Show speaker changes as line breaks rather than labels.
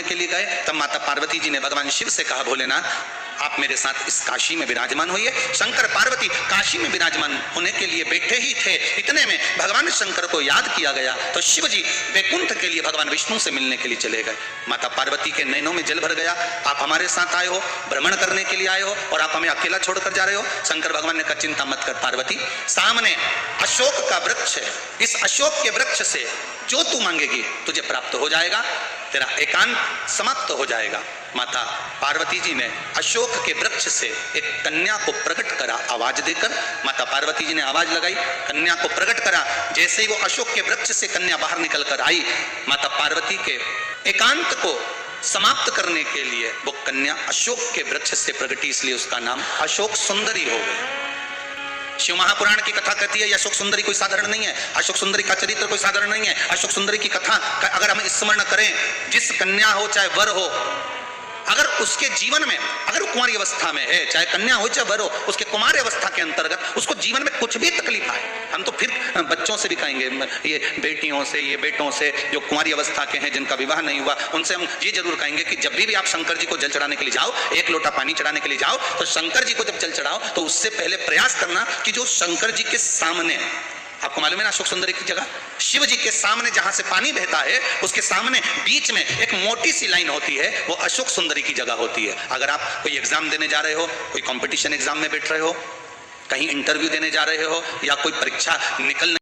के लिए गए तब माता पार्वती जी ने भगवान शिव से कहा, भोलेनाथ आप मेरे साथ इस काशी में विराजमान होइए। शंकर पार्वती काशी में विराजमान होने के लिए बैठे ही थे, इतने में भगवान शंकर को याद किया गया तो शिव जी वैकुंठ के लिए भगवान विष्णु से मिलने के लिए चले गए। माता पार्वती के नैनों में जल भर गया, आप हमारे साथ आए हो, भ्रमण करने के लिए आए हो और आप हमें अकेला छोड़कर जा रहे हो। शंकर भगवान ने कहा, चिंता मत कर पार्वती, सामने अशोक का वृक्ष है, इस अशोक के वृक्ष से जो तू मांगेगी तुझे प्राप्त हो जाएगा, तेरा एकांत समाप्त हो जाएगा। माता पार्वती जी ने अशोक के वृक्ष से एक कन्या को प्रकट करा, आवाज देकर माता पार्वती जी ने आवाज लगाई, कन्या को प्रकट करा। जैसे ही वो अशोक के वृक्ष से कन्या बाहर निकल कर आई, माता पार्वती के एकांत को समाप्त करने के लिए वो कन्या अशोक के वृक्ष से प्रकटी, इसलिए उसका नाम अशोक सुंदरी हो गई। शिव महापुराण की कथा कहती है अशोक सुंदरी कोई साधारण नहीं है, अशोक सुंदरी का चरित्र कोई साधारण नहीं है। अशोक सुंदरी की कथा का अगर हम स्मरण करें, जिस कन्या हो चाहे वर हो, अगर उसके जीवन में, अगर वो कुंवारी अवस्था में है, चाहे कन्या हो चाहे वर हो, उसके कुमारी अवस्था के अंतर्गत उसको जीवन में कुछ भी तकलीफ आए, हम तो फिर बच्चों से भी कहेंगे, ये बेटियों से, ये बेटों से जो कुंवारी अवस्था के हैं, जिनका विवाह नहीं हुआ, उनसे हम ये जरूर कहेंगे कि जब भी आप शंकर जी को जल चढ़ाने के लिए जाओ, एक लोटा पानी चढ़ाने के लिए जाओ, तो शंकर जी को जब जल चढ़ाओ तो उससे पहले प्रयास करना कि जो शंकर जी के सामने, आपको मालूम है ना अशोक सुंदरी की जगह, शिव जी के सामने जहां से पानी बहता है उसके सामने बीच में एक मोटी सी लाइन होती है, वो अशोक सुंदरी की जगह होती है। अगर आप कोई एग्जाम देने जा रहे हो, कोई कंपटीशन एग्जाम में बैठ रहे हो, कहीं इंटरव्यू देने जा रहे हो या कोई परीक्षा निकलने